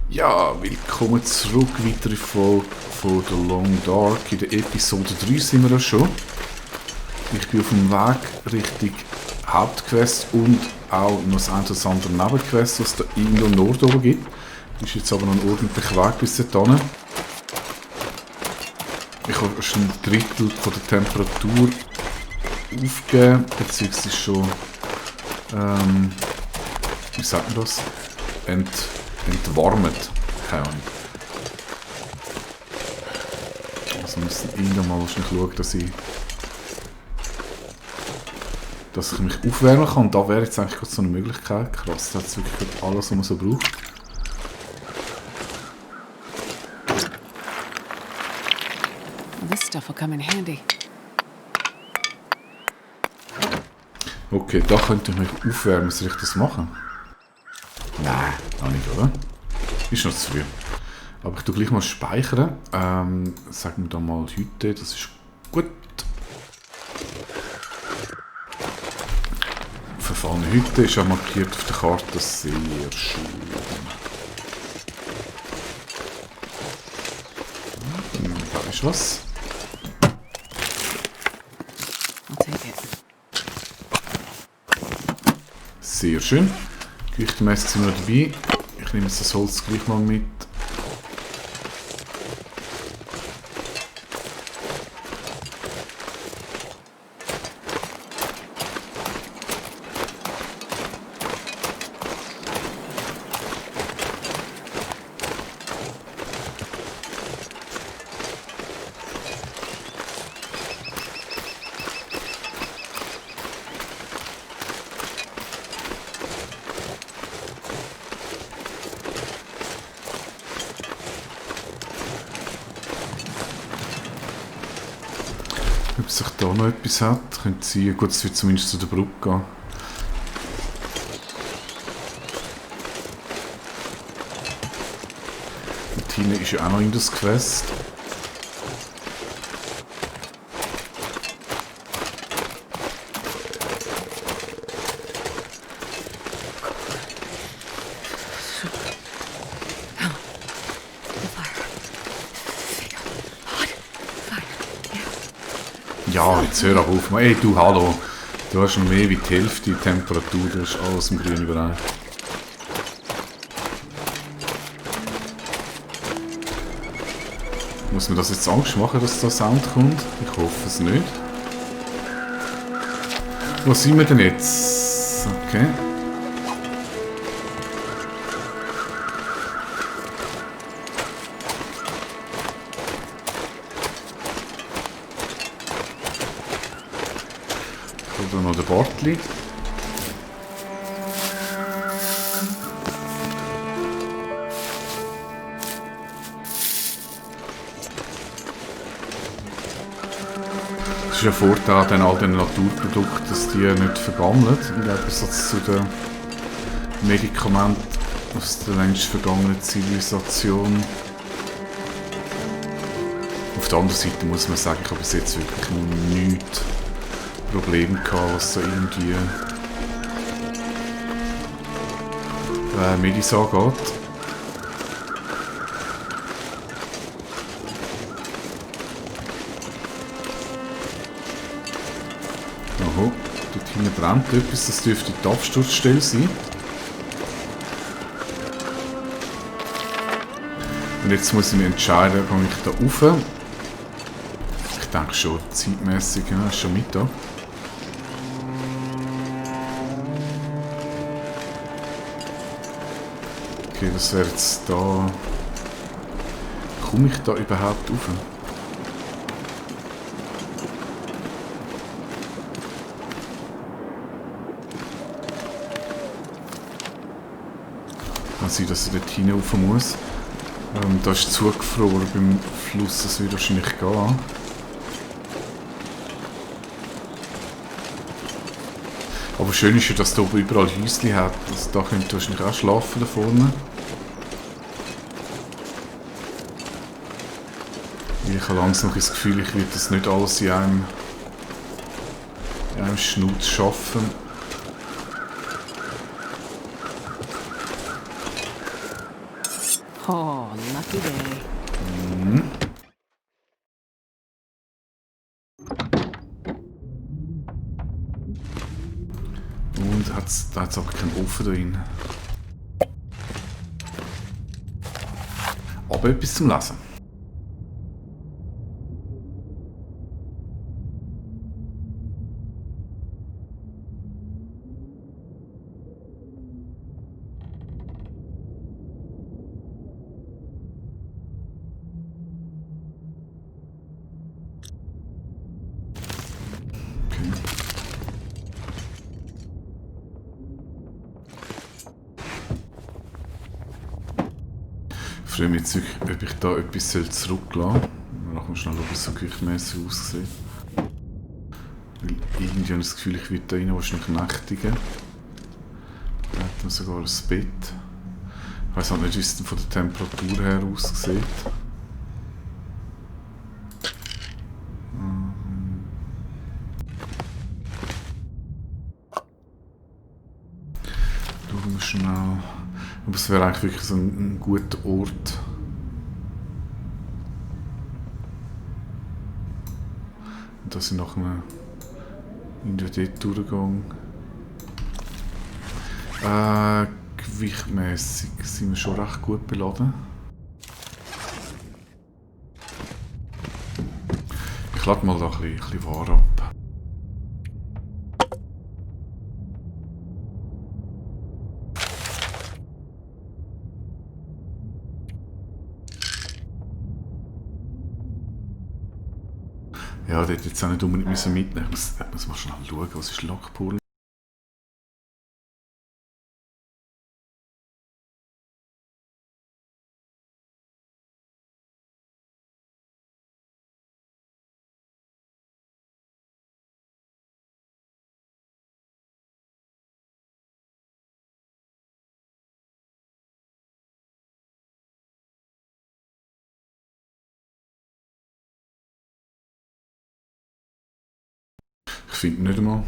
Ja, willkommen zurück. Weitere Folge von The Long Dark. In der Episode 3 sind wir ja schon. Ich bin auf dem Weg Richtung Hauptquest und auch noch das ein oder andere Nebenquest, was es da irgendwo Nord oben gibt. Das ist jetzt aber noch ein ordentlicher Weg bis dorthin. Ich habe schon ein Drittel von der Temperatur aufgegeben, beziehungsweise schon, wie sagt man das? Entwarmet. Keine Ahnung. Also müssen irgendwann mal wahrscheinlich schauen, dass ich mich aufwärmen kann. Und da wäre jetzt eigentlich gerade so eine Möglichkeit. Krass, da hat es wirklich alles, was man so braucht. This stuff will come in handy. Okay, da könnte ich mich aufwärmen. Soll ich das machen? Nein, noch nicht, oder? Ist noch zu früh. Aber ich tue gleich mal speichern. Sagen wir da mal heute, das ist gut. Verfallene Hütte ist ja markiert auf der Karte, sehr schön. Da ist was. I'll take it. Sehr schön. Gewichtmäßig sind wir dabei. Ich nehme jetzt das Holz gleich mal mit. Ob sich da noch etwas hat, könnte sein. Gut, es wird zumindest zu der Brücke gehen. Und hinten ist ja auch noch in das Quest. Ja, jetzt hör aber auf. Ey, du, hallo. Du hast schon mehr wie die Hälfte die Temperatur. Du hast alles im grünen Bereich. Muss mir das jetzt Angst machen, dass da Sound kommt? Ich hoffe es nicht. Wo sind wir denn jetzt? Okay. Oder noch der Bartli. Das ist ein Vorteil an all den Naturprodukten, dass die nicht vergammeln. Im Gegensatz zu den Medikamenten aus der längst vergangenen Zivilisation. Auf der anderen Seite muss man sagen, ich habe bis jetzt wirklich noch nichts Probleme gehabt, was so irgendwie Medis angeht. Oho, dort hinten brennt etwas, das dürfte die Absturzstelle sein. Und jetzt muss ich mich entscheiden, gehe ich da rauf. Ich denke schon, zeitmässig, ja, ist schon Mittag. Okay, das wäre jetzt da. Komme ich da überhaupt rauf? Kann sein, dass ich dort hinein rauf muss. Da ist zugefroren beim Fluss, das wird wahrscheinlich gehen. Aber schön ist ja, dass da oben überall Häuschen hat. Also da könnt ihr wahrscheinlich auch schlafen da vorne. Ich habe langsam das Gefühl, ich werde das nicht alles in einem Schnutz schaffen. Oh, lucky day. Und da hat es aber keinen Ofen drin. Aber etwas zum Lesen. Ich frage mich jetzt wirklich, ob ich da etwas zurücklassen soll. Nachher schnell schauen, wie es so gewichtmässig aussieht. Weil irgendwie habe ich das Gefühl, ich werde da rein wahrscheinlich nächtigen. Da hat man sogar ein Bett. Ich weiß auch nicht, wie es von der Temperatur her aussieht. Schauen wir schnell. Aber es wäre eigentlich wirklich so ein guter Ort. Dass ich nachher irgendwie dort durchgehe. Gewichtmässig sind wir schon recht gut beladen. Ich lade mal da ein bisschen Ware ab. Ja, dort jetzt auch nicht unbedingt mitnehmen. Ich muss mal schnell schauen, was ist Lockpool? Ich finde nicht einmal.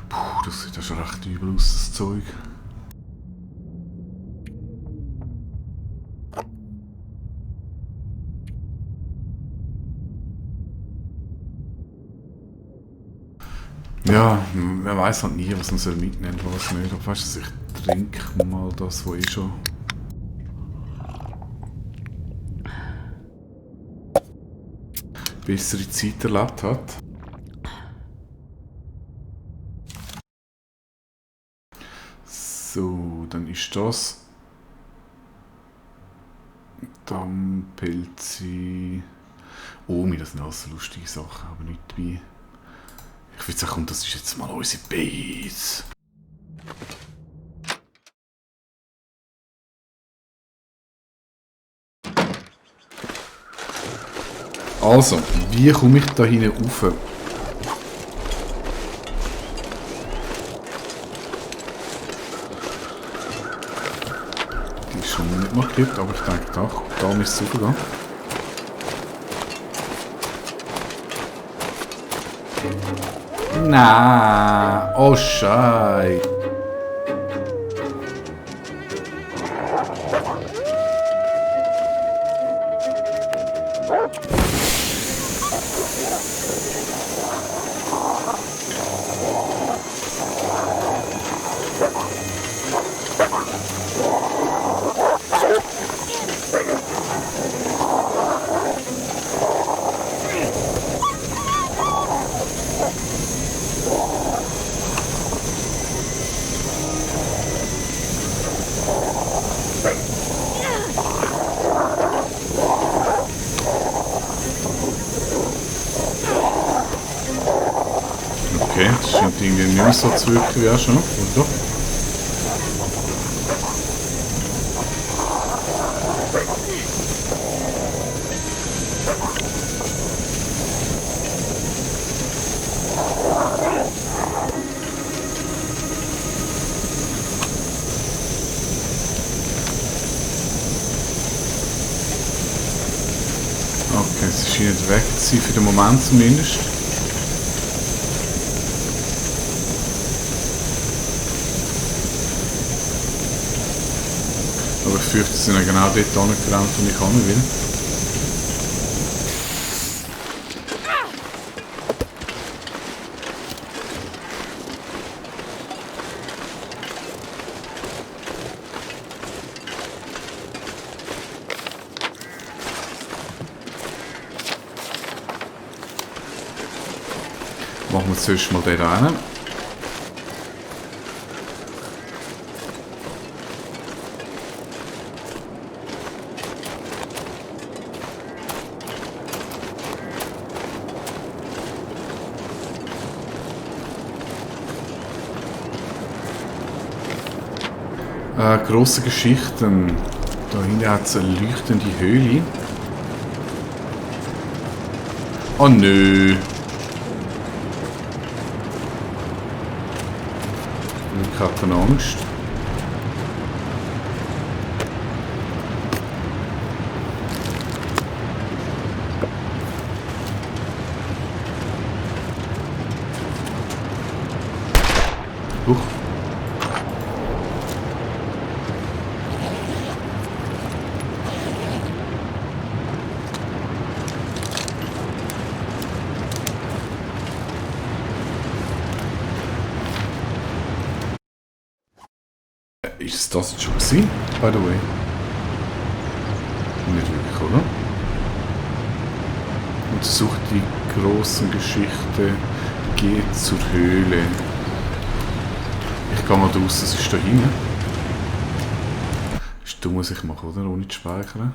Puh, das sieht ja schon recht übel aus, das Zeug. Ja, man weiß halt nie, was man mitnehmen soll, was nicht. Aber weißt du, ich trinke mal das, was ich schon... bessere Zeit erlebt hat. So, dann ist das... Dann Pelzi... Oh, mir das sind alles so lustige Sachen, aber nicht dabei. Ich würde sagen, das ist jetzt mal unsere Base. Also, wie komme ich da hinten rauf? Die ist schon nicht markiert, aber ich denke, da müsste es raufgehen. Nein, oh Scheiße. Okay, das scheint irgendwie nicht mehr so zu wirken wie auch schon. Und doch. Okay, sie scheint weg zu sein, für den Moment zumindest. Aber ich fürchte, sie sind ja genau dort angerannt, wo ich hin will. Machen wir zuerst mal den rein. Grosse Geschichten. Da hinten hat es eine leuchtende Höhle. Oh nö. Ich habe keine Angst. Huch. Ist das schon gewesen, by the way? Nicht wirklich, oder? Untersucht die großen Geschichte, geht zur Höhle. Ich gehe mal raus, es ist da hinten. Ist dumm, was ich mache, oder? Ohne zu speichern.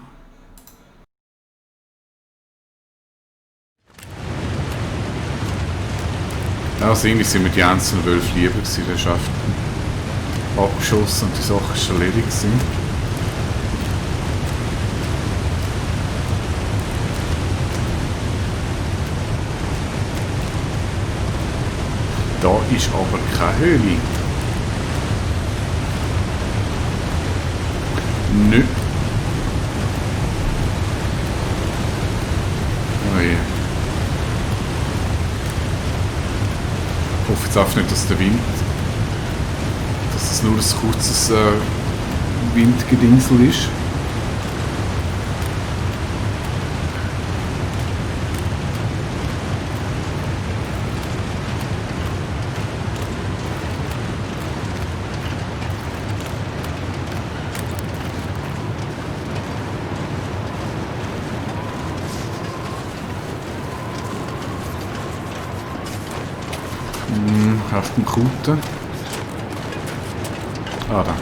Also irgendwie sind mir die einzelnen Wölfe lieber gewesen, der schafft abgeschossen und die Sache ist erledigt gewesen. Da ist aber keine Höhle. Nö. Oh je. Ich hoffe jetzt einfach nicht, dass der Wind... dass es nur ein kurzes Windgedingsel ist. Auf dem Kutten. Ah, da.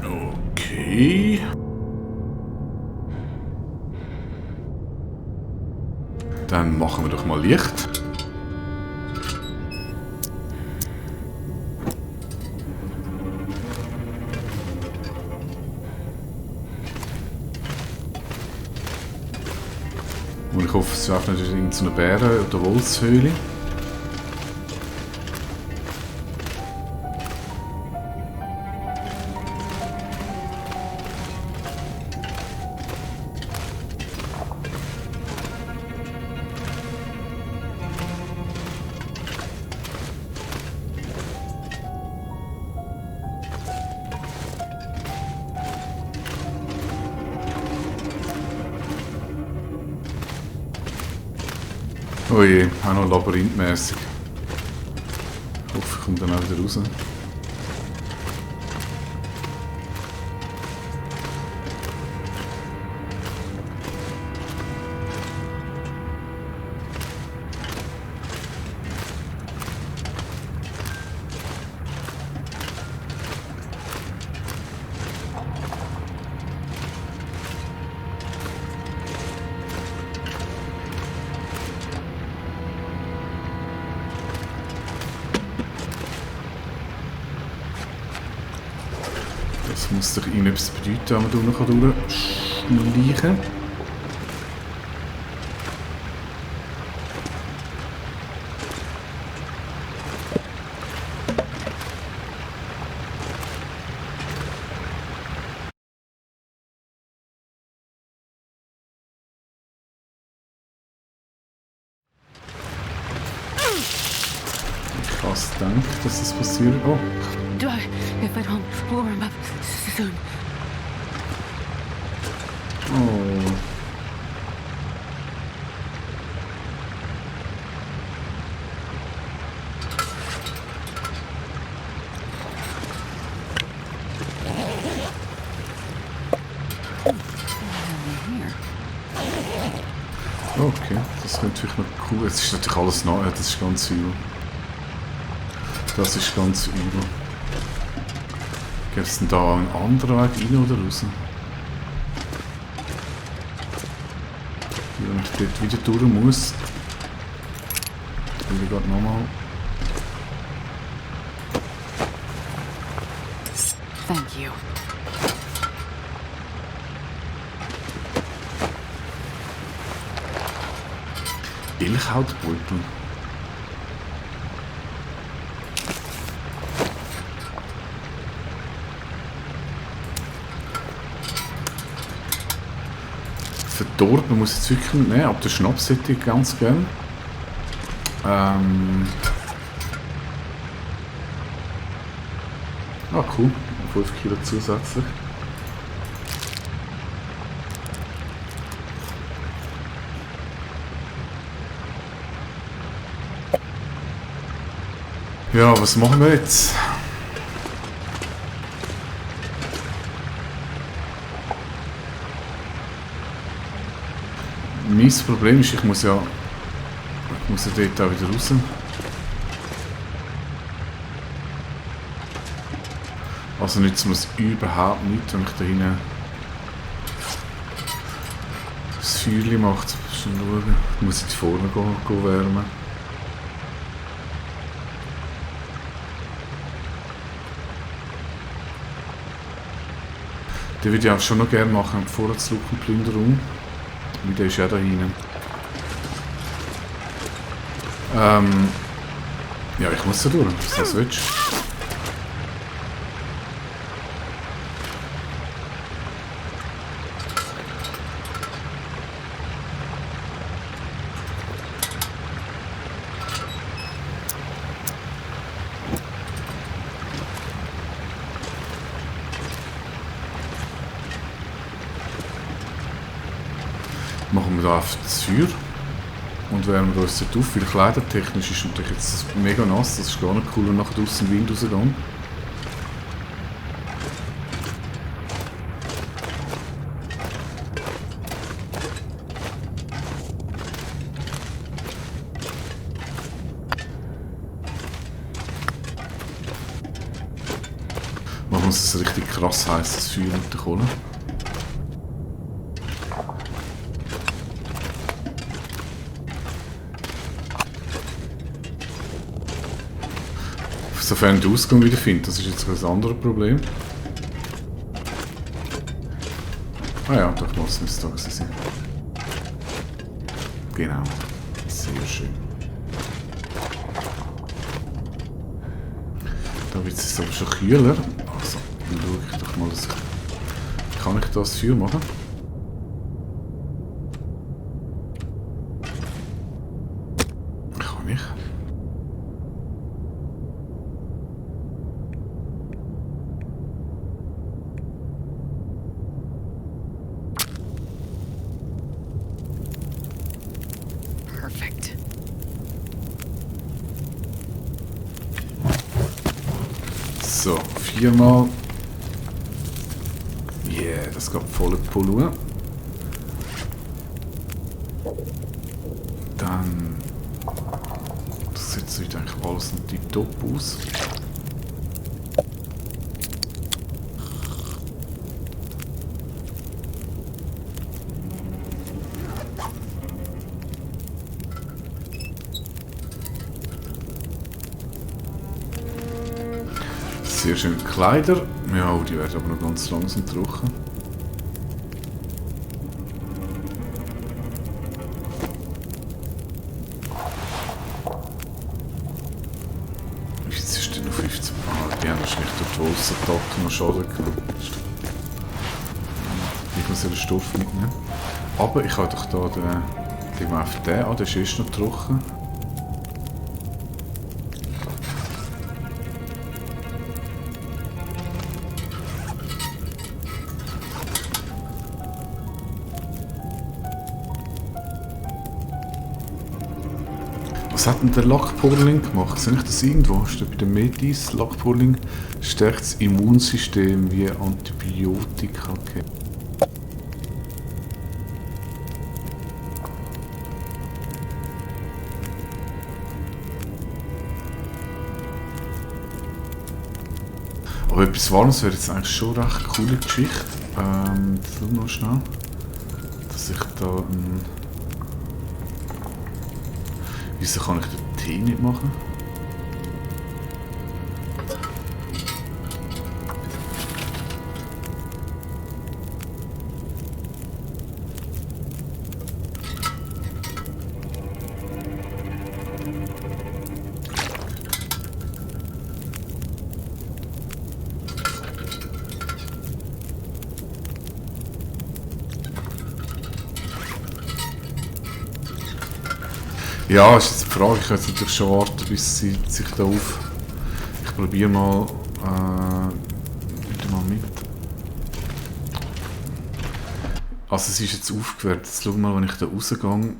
Okay. Dann machen wir doch mal Licht. Und ich hoffe, es schafft nicht in so eine Bären- oder Wolfshöhle. Oh je, auch noch labyrinthmäßig. Ich hoffe, ich komme dann auch wieder raus. Das muss doch irgendetwas bedeuten, wenn man da noch durchschleichen kann. fast gedacht, dass das passiert. Oh, If I don't warm up soon. oh. Okay, das könnte vielleicht noch cool. Es ist natürlich alles neu, das ist ganz übel. Das ist ganz übel. Gibt es denn da einen anderen Weg rein oder raus? Wenn ich dort wieder durch muss. Ich will gerade nochmal. Thank you. Elchhautbeutel. Verdorrt, man muss jetzt wirklich nehmen, aber den Schnaps hätte ich ganz gern. Ah, cool. 5 Kilo zusätzlich. Ja, was machen wir jetzt? Mein Problem ist, ich muss ja dort auch wieder raus. Also nützt mir es überhaupt nicht, wenn ich da hinten das Feuerchen macht. Schon schauen. Ich muss jetzt vorne gehen wärmen. Den würde ich auch schon noch gerne machen, Vorratslook und Plünderung. Weil der ist ja da hinten. Ja, ich muss da durch, was das willst. Machen wir da auf das Feuer und wärmen wir uns dort auf, weil kleidertechnisch ist natürlich jetzt mega nass, das ist gar nicht cool, wenn nachher draussen Wind rausgeht. Machen wir uns ein richtig krass heißes Feuer mit der Kohle. Sofern ich den Ausgang wieder finde, das ist jetzt ein anderes Problem. Ah ja, doch, muss es da sein. Genau, sehr schön. Da wird es aber schon kühler. Also, dann schaue ich doch mal, kann ich das Feuer machen? Kann ich. Perfect. So, 4-mal. Yeah, das geht voll Pulle. Dann. Das sieht eigentlich alles noch tiptop aus. Sehr schön Kleider. Ja, die werden aber noch ganz langsam trocken. Jetzt ist der noch 15. Ah, die haben wahrscheinlich durch die Wasserattacke noch Schaden gehabt. Ich muss den Stoff mitnehmen. Aber ich habe doch da den auf den an, der ist erst noch trocken. Was hat denn der Lockpurling gemacht? Sehe ich das irgendwo? Steht bei den Medis, Lockpurling stärkt das Immunsystem wie Antibiotika. Okay. Aber etwas Warmes wäre jetzt eigentlich schon eine recht coole Geschichte. Schau noch schnell, dass ich da ein... Wieso kann ich den Tee nicht machen? Ja, ist jetzt die Frage. Ich könnte natürlich schon warten, bis sie sich da auf... Ich probiere mal... wieder mal mit. Also es ist jetzt aufgewärmt. Jetzt schau mal, wenn ich da rausgehe,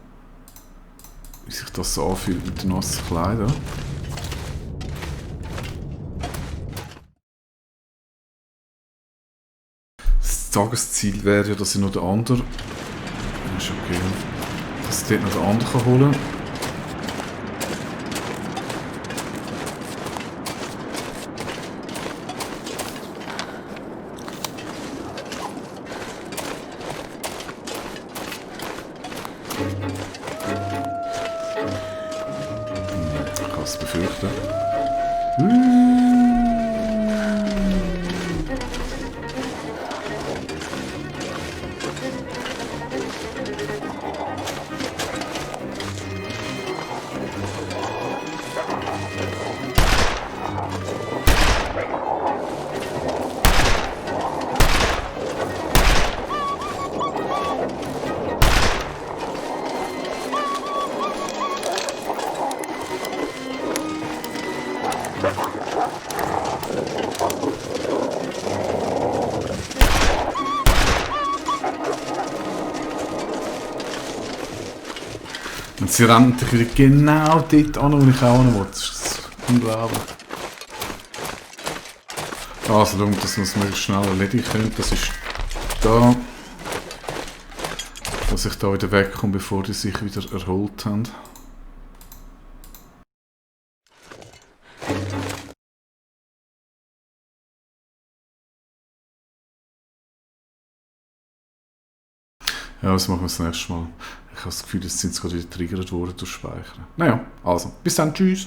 wie sich das so anfühlt mit den nassen Kleidern. Das Tagesziel wäre ja, dass ich noch den anderen... Das ist okay. Dass ich dort noch den anderen holen kann. Ich kann es befürchten. Und sie rennt wieder genau dort an, wo ich auch hin will. Das ist unglaublich. Also, darum, dass wir es möglichst schnell erledigen können. Das ist da. Dass ich da wieder wegkomme, bevor die sich wieder erholt haben. Ja, das machen wir das nächste Mal. Ich habe das Gefühl, jetzt sind sie gerade wieder getriggert worden durch Speichern. Naja, also, bis dann, tschüss!